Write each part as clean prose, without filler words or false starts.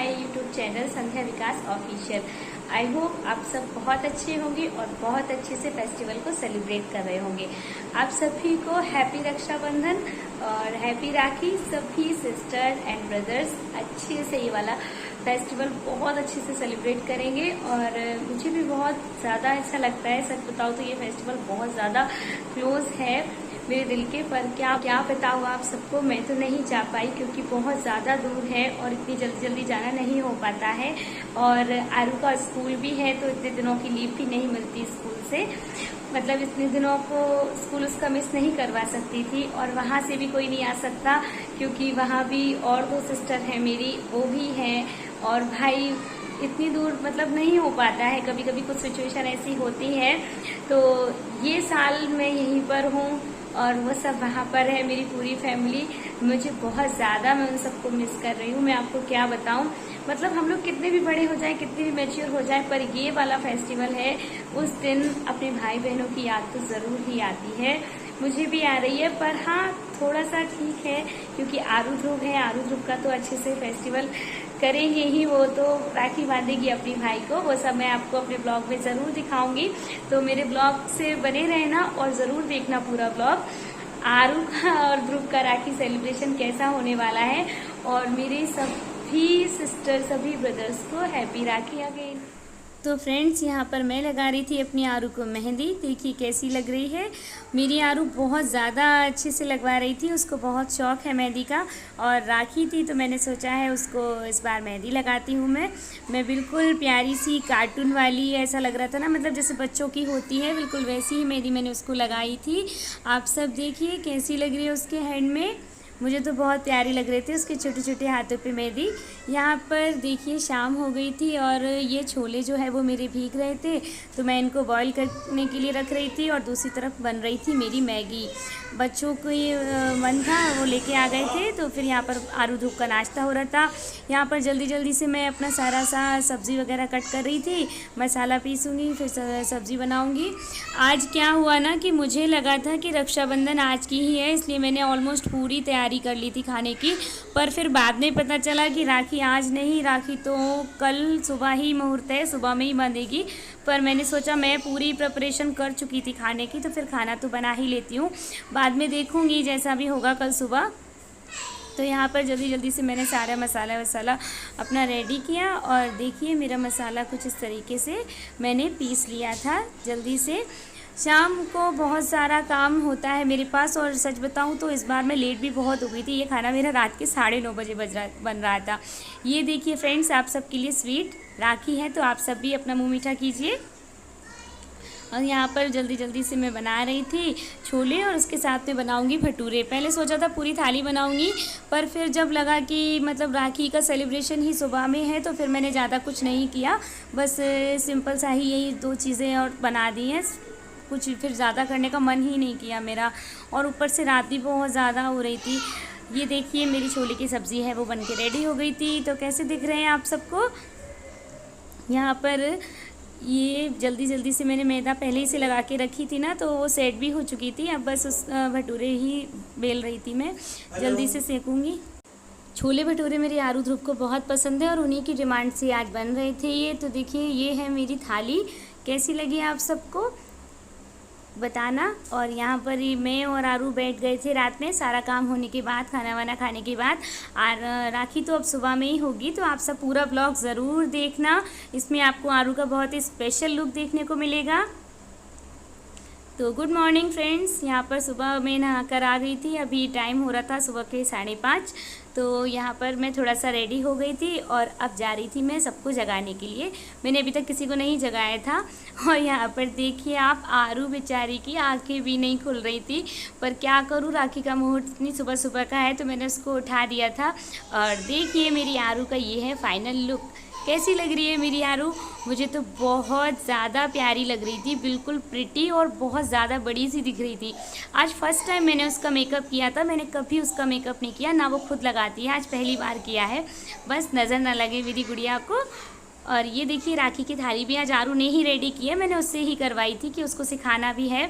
My YouTube channel Sandhya Vikas official. I hope आप सब बहुत अच्छे होंगे और बहुत अच्छे से फेस्टिवल को सेलिब्रेट कर रहे होंगे। आप सभी को हैप्पी रक्षाबंधन और हैप्पी राखी। सभी सिस्टर्स एंड ब्रदर्स अच्छे से ये वाला फेस्टिवल बहुत अच्छे से सेलिब्रेट करेंगे और मुझे भी बहुत ज़्यादा अच्छा लगता है। सच बताओ तो ये फेस्टिवल बहुत ज़्यादा क्लोज है मेरे दिल के। पर क्या बताऊँ आप सबको, मैं तो नहीं जा पाई क्योंकि बहुत ज़्यादा दूर है और इतनी जल्दी जाना नहीं हो पाता है। और आरू का स्कूल भी है तो इतने दिनों की लीव भी नहीं मिलती स्कूल से, मतलब इतने दिनों को स्कूल उसका मिस नहीं करवा सकती थी। और वहाँ से भी कोई नहीं आ सकता क्योंकि वहाँ भी और 2 सिस्टर हैं मेरी, वो भी हैं। और भाई इतनी दूर मतलब नहीं हो पाता है, कभी कभी कुछ सिचुएशन ऐसी होती है। तो ये साल मैं यहीं पर हूँ और वो सब वहाँ पर है, मेरी पूरी फैमिली। मुझे बहुत ज़्यादा, मैं उन सबको मिस कर रही हूँ। मैं आपको क्या बताऊँ, मतलब हम लोग कितने भी बड़े हो जाएं, कितने भी मैच्योर हो जाएं, पर ये वाला फेस्टिवल है, उस दिन अपने भाई बहनों की याद तो ज़रूर ही आती है। मुझे भी आ रही है, पर हाँ थोड़ा सा ठीक है क्योंकि आरू ध्रुव है। आरू ध्रुव का तो अच्छे से फेस्टिवल करेंगे ही, वो तो राखी बांधेगी अपनी भाई को। वो सब मैं आपको अपने ब्लॉग में ज़रूर दिखाऊंगी, तो मेरे ब्लॉग से बने रहना और ज़रूर देखना पूरा ब्लॉग। आरू का और ध्रुव का राखी सेलिब्रेशन कैसा होने वाला है। और मेरे सभी सिस्टर, सभी ब्रदर्स को हैप्पी राखी अगेन। तो फ्रेंड्स, यहाँ पर मैं लगा रही थी अपनी आरू को मेहंदी। देखिए कैसी लग रही है। मेरी आरू बहुत ज़्यादा अच्छे से लगवा रही थी, उसको बहुत शौक़ है मेहंदी का। और राखी थी तो मैंने सोचा है उसको इस बार मेहंदी लगाती हूँ। मैं बिल्कुल प्यारी सी कार्टून वाली, ऐसा लग रहा था ना, मतलब जैसे बच्चों की होती है, बिल्कुल वैसी ही मेहंदी मैंने उसको लगाई थी। आप सब देखिए कैसी लग रही है उसके हैंड में। मुझे तो बहुत प्यारी लग रही थी उसके छोटे छोटे हाथों पे मेहंदी। यहाँ पर देखिए शाम हो गई थी और ये छोले जो है वो मेरे भीग रहे थे, तो मैं इनको बॉईल करने के लिए रख रही थी। और दूसरी तरफ बन रही थी मेरी मैगी। बच्चों को ये मन था, वो लेके आ गए थे, तो फिर यहाँ पर आरू ध्रुव का नाश्ता हो रहा था। यहाँ पर जल्दी से मैं अपना सारा सब्ज़ी वगैरह कट कर रही थी। मसाला पीसूँगी, फिर सब्ज़ी बनाऊँगी। आज क्या हुआ ना कि मुझे लगा था कि रक्षाबंधन आज की ही है, इसलिए मैंने ऑलमोस्ट पूरी तैयारी कर ली थी खाने की। पर फिर बाद में पता चला कि राखी आज नहीं, राखी तो कल सुबह ही मुहूर्त है, सुबह में ही बांधेगी। पर मैंने सोचा मैं पूरी प्रिपरेशन कर चुकी थी खाने की, तो फिर खाना तो बना ही लेती हूँ, बाद में देखूँगी जैसा भी होगा कल सुबह। तो यहाँ पर जल्दी से मैंने सारा मसाला अपना रेडी किया। और देखिए मेरा मसाला कुछ इस तरीके से मैंने पीस लिया था जल्दी से। शाम को बहुत सारा काम होता है मेरे पास, और सच बताऊं तो इस बार मैं लेट भी बहुत हो गई थी। ये खाना मेरा रात के 9:30 बजे बन रहा था। ये देखिए फ्रेंड्स, आप सबके लिए स्वीट राखी है, तो आप सब भी अपना मुँह मीठा कीजिए। और यहाँ पर जल्दी से मैं बना रही थी छोले, और उसके साथ में बनाऊंगी भटूरे। पहले सोचा था पूरी थाली बनाऊंगी, पर फिर जब लगा कि मतलब राखी का सेलिब्रेशन ही सुबह में है, तो फिर मैंने ज़्यादा कुछ नहीं किया, बस सिंपल सा ही यही 2 चीज़ें और बना दी हैं। कुछ फिर ज़्यादा करने का मन ही नहीं किया मेरा, और ऊपर से रात भी बहुत ज़्यादा हो रही थी। ये देखिए मेरी छोले की सब्ज़ी है वो बन के रेडी हो गई थी। तो कैसे दिख रहे हैं आप सबको। यहाँ पर ये जल्दी से मैंने मैदा पहले ही से लगा के रखी थी ना, तो वो सेट भी हो चुकी थी। अब बस उस भटूरे ही बेल रही थी, मैं जल्दी से सेकूँगी। छोले भटूरे मेरे आरू ध्रुव को बहुत पसंद है और उन्हीं की डिमांड से आज बन रहे थे ये। तो देखिए ये है मेरी थाली, कैसी लगी आप सबको बताना। और यहाँ पर ही मैं और आरू बैठ गए थे रात में, सारा काम होने के बाद, खाना वाना खाने के बाद। और राखी तो अब सुबह में ही होगी, तो आप सब पूरा ब्लॉग ज़रूर देखना। इसमें आपको आरू का बहुत ही स्पेशल लुक देखने को मिलेगा। तो गुड मॉर्निंग फ्रेंड्स, यहाँ पर सुबह मैं नहा कर आ गई थी। अभी टाइम हो रहा था सुबह के 5:30। तो यहाँ पर मैं थोड़ा सा रेडी हो गई थी और अब जा रही थी मैं सबको जगाने के लिए। मैंने अभी तक किसी को नहीं जगाया था। और यहाँ पर देखिए आप, आरू बेचारी की आंखें भी नहीं खुल रही थी, पर क्या करूँ, राखी का मुहूर्त इतनी सुबह का है, तो मैंने उसको उठा दिया था। और देखिए मेरी आरू का ये है फाइनल लुक। कैसी लग रही है मेरी आरू। मुझे तो बहुत ज़्यादा प्यारी लग रही थी, बिल्कुल प्रिटी और बहुत ज़्यादा बड़ी सी दिख रही थी। आज फर्स्ट टाइम मैंने उसका मेकअप किया था, मैंने कभी उसका मेकअप नहीं किया, ना वो खुद लगाती है, आज पहली बार किया है। बस नज़र ना लगे मेरी गुड़िया को। और ये देखिए राखी की थाली भी आज आरू ने ही रेडी की है, मैंने उससे ही करवाई थी कि उसको सिखाना भी है।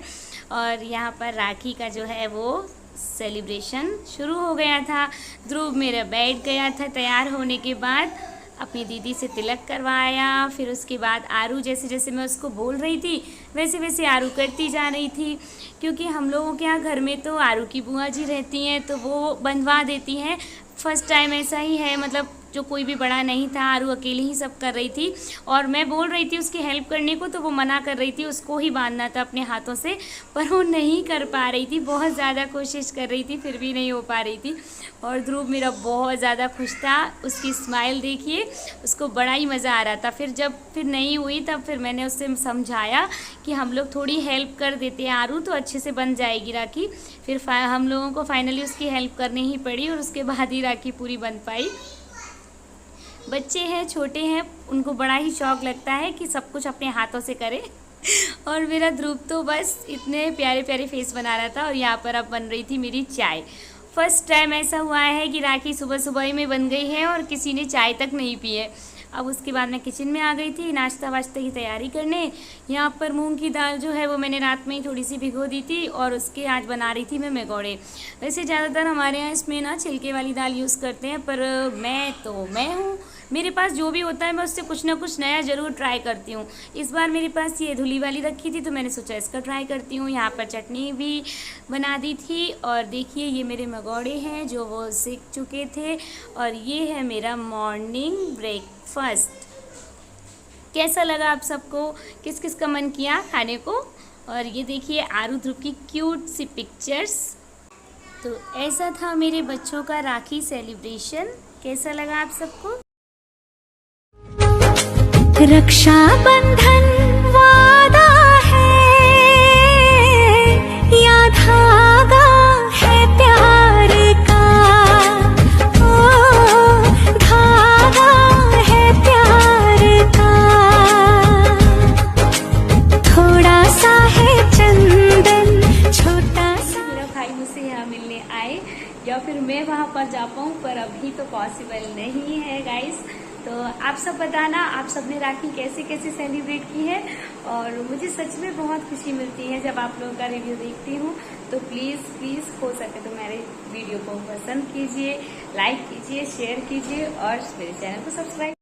और यहाँ पर राखी का जो है वो सेलिब्रेशन शुरू हो गया था। ध्रुव मेरा बैठ गया था तैयार होने के बाद। अपनी दीदी से तिलक करवाया। फिर उसके बाद आरू जैसे जैसे मैं उसको बोल रही थी वैसे वैसे आरू करती जा रही थी, क्योंकि हम लोगों के यहाँ घर में तो आरू की बुआ जी रहती हैं तो वो बंधवा देती हैं। फर्स्ट टाइम ऐसा ही है, मतलब जो कोई भी बड़ा नहीं था, आरू अकेली ही सब कर रही थी और मैं बोल रही थी उसकी हेल्प करने को तो वो मना कर रही थी, उसको ही बांधना था अपने हाथों से, पर वो नहीं कर पा रही थी। बहुत ज़्यादा कोशिश कर रही थी फिर भी नहीं हो पा रही थी। और ध्रुव मेरा बहुत ज़्यादा खुश था, उसकी स्माइल देखिए, उसको बड़ा ही मज़ा आ रहा था। फिर नहीं हुई तब फिर मैंने उससे समझाया कि हम लोग थोड़ी हेल्प कर देते हैं आरू तो अच्छे से बन जाएगी राखी। फिर हम लोगों को फाइनली उसकी हेल्प करनी ही पड़ी और उसके बाद ही राखी पूरी बन पाई। बच्चे हैं, छोटे हैं, उनको बड़ा ही शौक लगता है कि सब कुछ अपने हाथों से करें। और मेरा ध्रुव तो बस इतने प्यारे प्यारे फेस बना रहा था। और यहाँ पर अब बन रही थी मेरी चाय। फर्स्ट टाइम ऐसा हुआ है कि राखी सुबह सुबह ही में बन गई है और किसी ने चाय तक नहीं पी है। अब उसके बाद मैं किचन में आ गई थी नाश्ता वाश्ता की तैयारी करने। यहाँ पर मूंग की दाल जो है वो मैंने रात में ही थोड़ी सी भिगो दी थी और उसके आज बना रही थी मैं मेगोड़े। वैसे ज़्यादातर हमारे यहाँ इसमें ना छिलके वाली दाल यूज़ करते हैं, पर मैं हूँ, मेरे पास जो भी होता है मैं उससे कुछ ना कुछ नया ज़रूर ट्राई करती हूँ। इस बार मेरे पास ये धुली वाली रखी थी तो मैंने सोचा इसका ट्राई करती हूँ। यहाँ पर चटनी भी बना दी थी और देखिए ये मेरे मगोड़े हैं जो वो सीख चुके थे और ये है मेरा मॉर्निंग ब्रेकफास्ट। कैसा लगा आप सबको, किस किस का मन किया खाने को? और ये देखिए आरू ध्रुव की क्यूट सी पिक्चर्स। तो ऐसा था मेरे बच्चों का राखी सेलिब्रेशन। कैसा लगा आप सबको? रक्षाबंधन वादा है या धागा है प्यार का, ओ धागा है प्यार का, थोड़ा सा है चंदन छोटा सा। मेरा भाई मुझसे यहाँ मिलने आए या फिर मैं वहाँ पर जा पाऊँ, पर अभी तो पॉसिबल नहीं है गाइस। तो आप सब बताना आप सबने राखी कैसे कैसे सेलिब्रेट की है। और मुझे सच में बहुत खुशी मिलती है जब आप लोगों का रिव्यू देखती हूँ। तो प्लीज़ हो सके तो मेरे वीडियो को पसंद कीजिए, लाइक कीजिए, शेयर कीजिए और मेरे चैनल को सब्सक्राइब